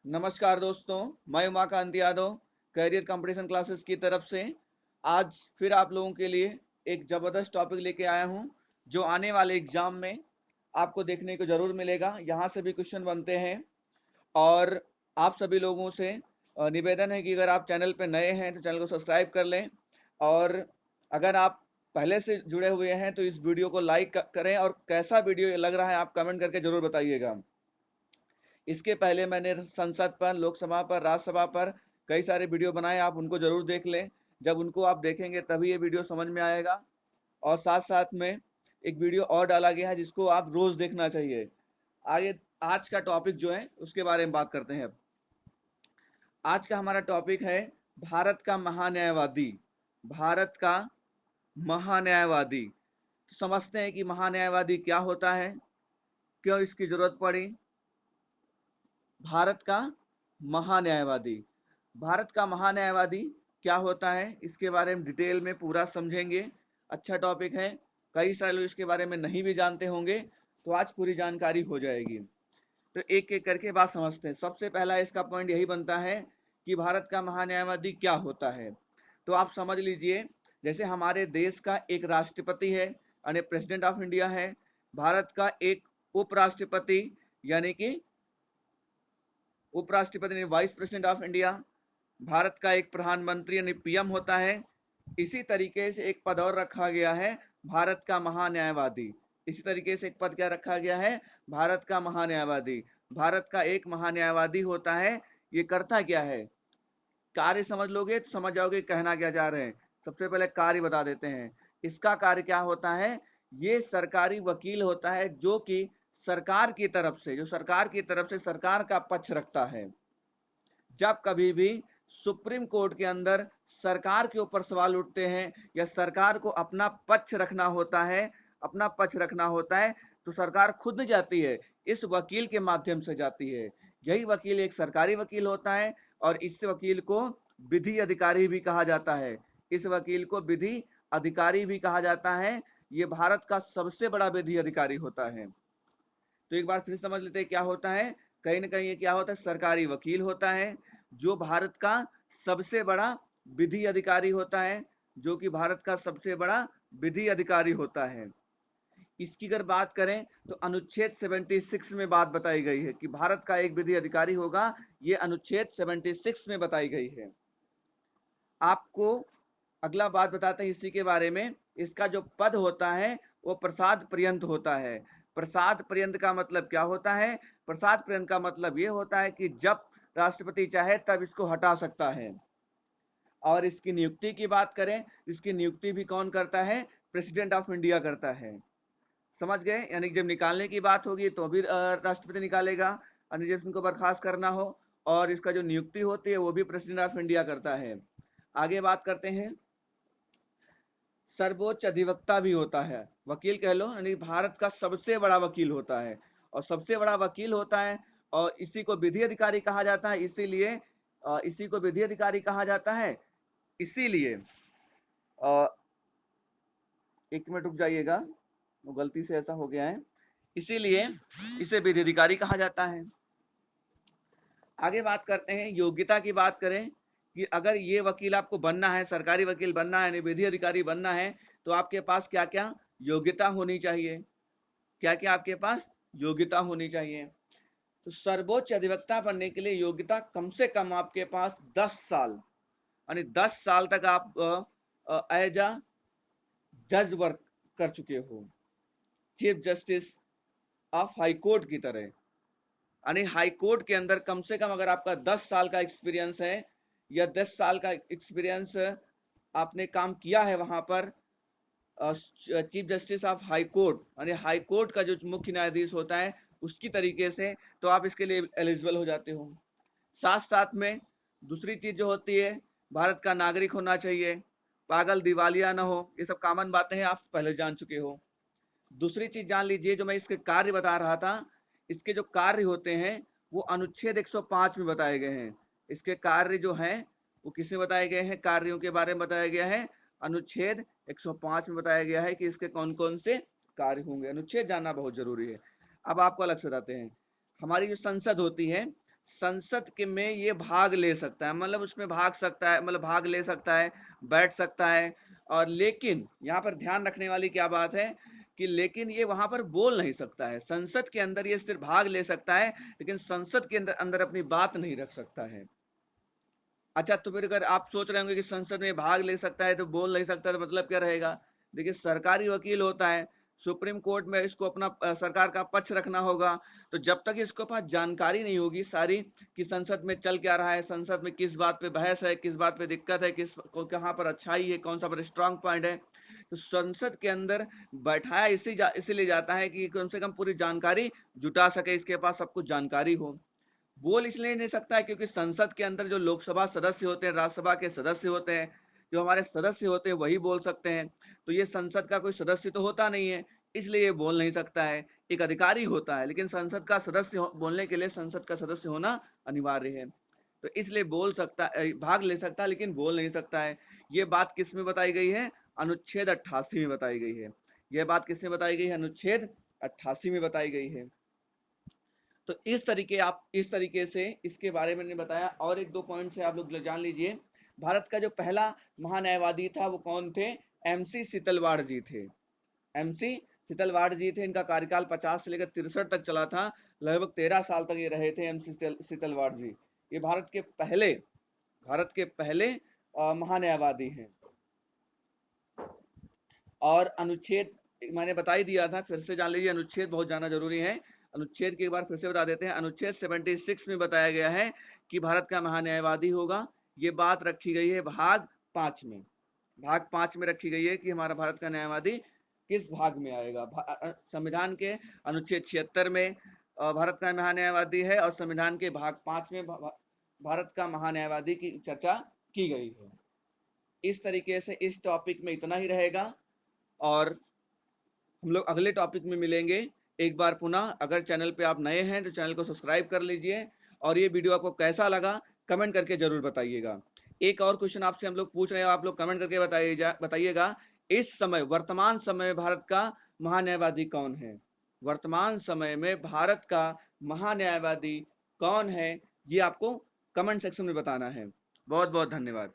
नमस्कार दोस्तों, मैं Umakant Yadav career competition classes की तरफ से आज फिर आप लोगों के लिए एक जबरदस्त टॉपिक लेके आया हूं जो आने वाले एग्जाम में आपको देखने को जरूर मिलेगा। यहां से भी क्वेश्चन बनते हैं और आप सभी लोगों से निवेदन है कि अगर आप चैनल पे नए हैं तो चैनल को सब्सक्राइब कर लें और अगर आप पहले से जुड़े हुए हैं तो इस वीडियो को लाइक करें और कैसा वीडियो लग रहा है आप कमेंट करके जरूर बताइएगा। इसके पहले मैंने संसद पर, लोकसभा पर, राज्यसभा पर कई सारे वीडियो बनाए, आप उनको जरूर देख लें। जब उनको आप देखेंगे तभी ये वीडियो समझ में आएगा। और साथ साथ में एक वीडियो और डाला गया है जिसको आप रोज देखना चाहिए। आगे आज का टॉपिक जो है उसके बारे में बात करते हैं। आज का हमारा टॉपिक है भारत का महान्यायवादी। भारत का महान्यायवादी। तो समझते हैं कि महान्यायवादी क्या होता है, क्यों इसकी जरूरत पड़ी। भारत का महान्यायवादी। भारत का महान्यायवादी क्या होता है इसके बारे में डिटेल में पूरा समझेंगे। अच्छा टॉपिक है, कई सारे लोग इसके बारे में नहीं भी जानते होंगे, तो आज पूरी जानकारी हो जाएगी। तो एक एक करके बात समझते हैं। सबसे पहला इसका पॉइंट यही बनता है कि भारत का महान्यायवादी क्या होता है। तो आप समझ लीजिए, जैसे हमारे देश का एक राष्ट्रपति है यानी प्रेसिडेंट ऑफ इंडिया है, भारत का एक उपराष्ट्रपति यानी कि उपराष्ट्रपति यानी vice president of India, Bharat का एक प्रधानमंत्री यानी पीएम होता है। इसी तरीके से एक पद और रखा गया है, भारत का महान्यायवादी। इसी तरीके से एक पद क्या रखा गया है, भारत का महान्यायवादी। भारत का एक महान्यायवादी होता है। ये करता क्या है, कार्य समझ लोगे तो समझ जाओगे कहना क्या चाह रहे हैं। सबसे पहले कार्य बता देते हैं। इसका कार्य क्या होता है, ये सरकारी वकील होता है जो कि सरकार की तरफ से, सरकार का पक्ष रखता है। जब कभी भी सुप्रीम कोर्ट के अंदर सरकार के ऊपर सवाल उठते हैं या सरकार को अपना पक्ष रखना होता है, तो सरकार खुद नहीं जाती है, इस वकील के माध्यम से जाती है। यही वकील एक सरकारी वकील होता है और इस वकील को विधि अधिकारी भी कहा जाता है। इस वकील को विधि अधिकारी भी कहा जाता है। ये भारत का सबसे बड़ा विधि अधिकारी होता है। तो एक बार फिर समझ लेते हैं क्या होता है। कहीं ना कहीं ये क्या होता है, सरकारी वकील होता है जो भारत का सबसे बड़ा विधि अधिकारी होता है, जो कि भारत का सबसे बड़ा विधि अधिकारी होता है। इसकी अगर बात करें तो अनुच्छेद 76 में बात बताई गई है कि भारत का एक विधि अधिकारी होगा। ये अनुच्छेद 76 में बताई गई है। आपको अगला बात बताते हैं इसी के बारे में। इसका जो पद होता है वो प्रसाद पर्यंत होता है। प्रसाद पर्यंत का मतलब क्या होता है, प्रसाद पर्यंत का मतलब ये होता है कि जब राष्ट्रपति चाहे तब इसको हटा सकता है। और इसकी नियुक्ति की बात करें, इसकी नियुक्ति भी कौन करता है, प्रेसिडेंट ऑफ इंडिया करता है। समझ गए, यानी जब निकालने की बात होगी तो भी राष्ट्रपति निकालेगा, और जब इनको बर्खास्त करना हो और इसका जो नियुक्ति होती है वो भी प्रेसिडेंट ऑफ इंडिया करता है। आगे बात करते हैं। सर्वोच्च अधिवक्ता भी होता है, वकील कह लो, यानी भारत का सबसे बड़ा वकील होता है। और सबसे बड़ा वकील होता है और इसी को विधि अधिकारी कहा जाता है। इसीलिए इसी को विधि अधिकारी कहा जाता है। इसीलिए एक मिनट रुक जाइएगा, वो गलती से ऐसा हो गया है। इसीलिए इसे विधि अधिकारी कहा जाता है। आगे बात करते हैं, योग्यता की बात करें कि अगर ये वकील आपको बनना है, सरकारी वकील बनना है, विधि अधिकारी बनना है, तो आपके पास क्या क्या योग्यता होनी चाहिए, क्या क्या आपके पास योग्यता होनी चाहिए। तो सर्वोच्च अधिवक्ता बनने के लिए योग्यता कम से कम आपके पास 10 साल, यानी 10 साल तक आप एज अ जज वर्क कर चुके हो, chief justice of high court की तरह। यानी हाई कोर्ट के अंदर कम से कम अगर आपका 10 साल का एक्सपीरियंस है या 10 साल का एक्सपीरियंस आपने काम किया है वहां पर chief justice of high court, यानी हाई कोर्ट का जो मुख्य न्यायाधीश होता है उसकी तरीके से, तो आप इसके लिए एलिजिबल हो जाते हो। साथ साथ में दूसरी चीज जो होती है, भारत का नागरिक होना चाहिए, पागल दिवालिया ना हो, ये सब कॉमन बातें हैं, आप पहले जान चुके हो। दूसरी चीज जान लीजिए, जो मैं इसके कार्य बता रहा था, इसके जो कार्य होते हैं वो अनुच्छेद 105 में बताए गए हैं। इसके कार्य जो हैं वो किसमें बताए गए हैं, कार्यों के बारे में बताया गया है, अनुच्छेद 105 में बताया गया है कि इसके कौन कौन से कार्य होंगे। अनुच्छेद जानना बहुत जरूरी है। अब आपको अलग से बताते हैं। हमारी जो संसद होती है, संसद के में ये भाग ले सकता है, मतलब उसमें भाग सकता है, मतलब भाग ले सकता है, बैठ सकता है। और लेकिन यहाँ पर ध्यान रखने वाली क्या बात है कि लेकिन ये वहां पर बोल नहीं सकता है। संसद के अंदर ये सिर्फ भाग ले सकता है, लेकिन संसद के अंदर अंदर अपनी बात नहीं रख सकता है। अच्छा, तो फिर अगर आप सोच रहे होंगे कि संसद में भाग ले सकता है तो बोल नहीं सकता, तो मतलब क्या रहेगा? देखिए, सरकारी वकील होता है, सुप्रीम कोर्ट में इसको अपना सरकार का पक्ष रखना होगा। तो जब तक इसके पास जानकारी नहीं होगी सारी कि संसद में चल क्या रहा है, संसद में किस बात पे बहस है, किस बात पे दिक्कत है, किस को कहाँ पर अच्छाई है, कौन सा पर स्ट्रांग पॉइंट है, तो संसद के अंदर बैठाया इसीलिए जाता है कि कम से कम पूरी जानकारी जुटा सके, इसके पास सब कुछ जानकारी हो। बोल इसलिए नहीं सकता है क्योंकि संसद के अंदर जो लोकसभा सदस्य होते हैं, राज्यसभा के सदस्य होते हैं, जो हमारे सदस्य होते हैं वही बोल सकते हैं। तो ये संसद का कोई सदस्य तो होता नहीं है, इसलिए ये बोल नहीं सकता है। एक अधिकारी होता है, लेकिन संसद का सदस्य बोलने के लिए संसद का सदस्य होना अनिवार्य है। तो इसलिए बोल सकता, भाग ले सकता है, लेकिन बोल नहीं सकता है। ये बात किस में बताई गई है? अनुच्छेद 88 में बताई गई है। यह बात किसमें बताई गई है? अनुच्छेद 88 में बताई गई है। तो इस तरीके से इसके बारे में मैंने बताया। और एक दो पॉइंट से आप लोग जान लीजिए। भारत का जो पहला महान्यायवादी था वो कौन थे? एमसी सीतलवाड़ जी थे। एमसी सीतलवाड़ जी थे। इनका कार्यकाल 50 से लेकर 63 तक चला था। लगभग 13 साल तक ये रहे थे एमसी सीतलवाड़ जी। ये भारत के पहले महान्यायवादी हैं। और अनुच्छेद मैंने बता ही दिया था, फिर से जान लीजिए, अनुच्छेद बहुत जानना जरूरी है। अनुच्छेद की एक बार फिर से बता देते हैं। अनुच्छेद 76 में बताया गया है कि भारत का महान्यायवादी होगा। ये बात रखी गई है भाग 5 में। भाग 5 में रखी गई है कि हमारा भारत का न्यायवादी किस भाग में आएगा। संविधान के अनुच्छेद 76 में भारत का महान्यायवादी है, और संविधान के भाग 5 में भारत का महान्यायवादी की चर्चा की गई है। इस तरीके से इस टॉपिक में इतना ही रहेगा, और हम लोग अगले टॉपिक में मिलेंगे। एक बार पुनः अगर चैनल पे आप नए हैं तो चैनल को सब्सक्राइब कर लीजिए, और ये वीडियो आपको कैसा लगा कमेंट करके जरूर बताइएगा। एक और क्वेश्चन आपसे हम लोग पूछ रहे हैं, आप लोग कमेंट करके बताइएगा। इस समय वर्तमान समय में भारत का महान्यायवादी कौन है? वर्तमान समय में भारत का महान्यायवादी कौन है, ये आपको कमेंट सेक्शन में बताना है। बहुत बहुत धन्यवाद।